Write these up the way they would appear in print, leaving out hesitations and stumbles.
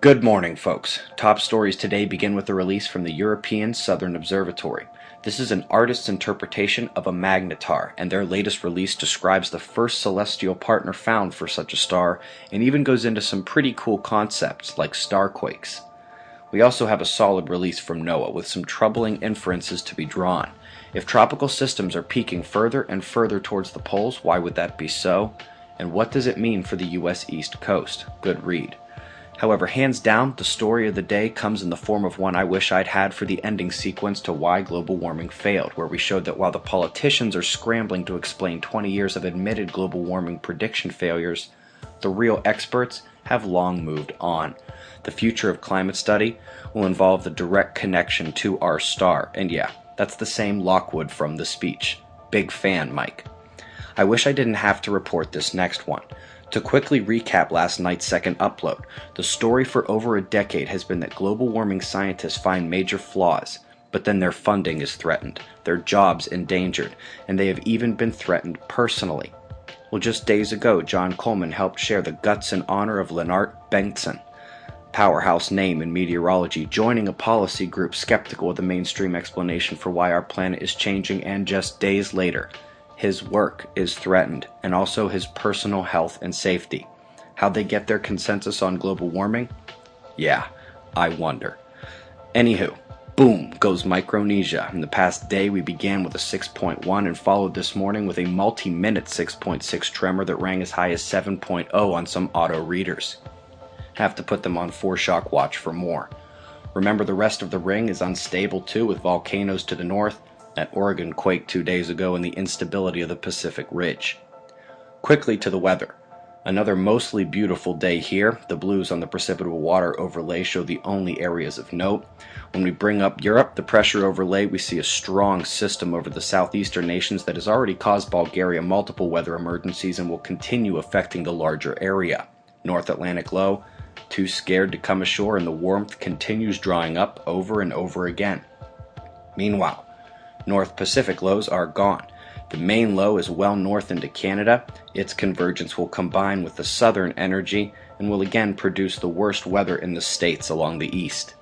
Good morning, folks. Top stories today begin with a release from the European Southern Observatory. This is an artist's interpretation of a magnetar, and their latest release describes the first celestial partner found for such a star, and even goes into some pretty cool concepts like star quakes. We also have a solid release from NOAA with some troubling inferences to be drawn. If tropical systems are peaking further and further towards the poles, why would that be so? And what does it mean for the US East Coast? Good read. However, hands down, the story of the day comes in the form of one I wish I'd had for the ending sequence to Why Global Warming Failed, where we showed that while the politicians are scrambling to explain 20 years of admitted global warming prediction failures, the real experts have long moved on. The future of climate study will involve the direct connection to our star, and yeah, that's the same Lockwood from the speech. Big fan, Mike. I wish I didn't have to report this next one. To quickly recap last night's second upload, the story for over a decade has been that global warming scientists find major flaws, but then their funding is threatened, their jobs endangered, and they have even been threatened personally. Well, just days ago, John Coleman helped share the guts and honor of Lennart Bengtsson, powerhouse name in meteorology, joining a policy group skeptical of the mainstream explanation for why our planet is changing, and just days later, his work is threatened, and also his personal health and safety. How'd they get their consensus on global warming? Yeah, I wonder. Anywho, boom goes Micronesia. In the past day, we began with a 6.1 and followed this morning with a multi-minute 6.6 tremor that rang as high as 7.0 on some auto readers. Have to put them on foreshock watch for more. Remember, the rest of the ring is unstable too, with volcanoes to the north, that Oregon quake 2 days ago, and the instability of the Pacific Ridge. Quickly to the weather. Another mostly beautiful day here. The blues on the precipitable water overlay show the only areas of note. When we bring up Europe, the pressure overlay, we see a strong system over the southeastern nations that has already caused Bulgaria multiple weather emergencies and will continue affecting the larger area. North Atlantic low, too scared to come ashore, and the warmth continues drawing up over and over again. Meanwhile, North Pacific lows are gone. The main low is well north into Canada. Its convergence will combine with the southern energy and will again produce the worst weather in the states along the east.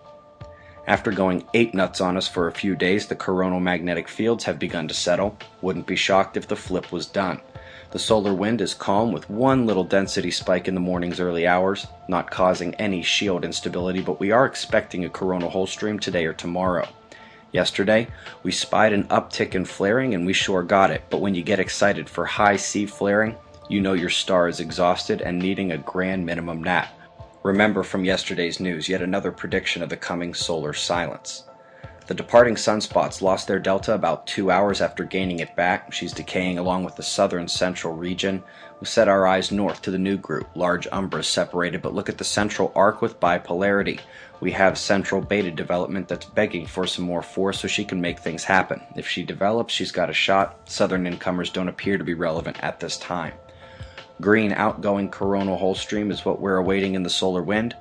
After going 8 nuts on us for a few days, the coronal magnetic fields have begun to settle. Wouldn't be shocked if the flip was done. The solar wind is calm with one little density spike in the morning's early hours, not causing any shield instability, but we are expecting a coronal hole stream today or tomorrow. Yesterday, we spied an uptick in flaring, and we sure got it, but when you get excited for high C flaring, you know your star is exhausted and needing a grand minimum nap. Remember from yesterday's news, yet another prediction of the coming solar silence. The departing sunspots lost their delta about 2 hours after gaining it back. She's decaying along with the southern central region. We set our eyes north to the new group, large umbras separated, but look at the central arc with bipolarity. We have central beta development that's begging for some more force so she can make things happen. If she develops, she's got a shot. Southern incomers don't appear to be relevant at this time. Green outgoing coronal hole stream is what we're awaiting in the solar wind.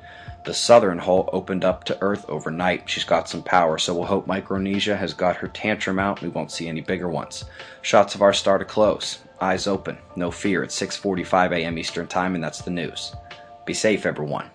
The southern hole opened up to Earth overnight. She's got some power, so we'll hope Micronesia has got her tantrum out. We won't see any bigger ones. Shots of our star to close. Eyes open. No fear. It's 6:45 a.m. Eastern Time, and that's the news. Be safe, everyone.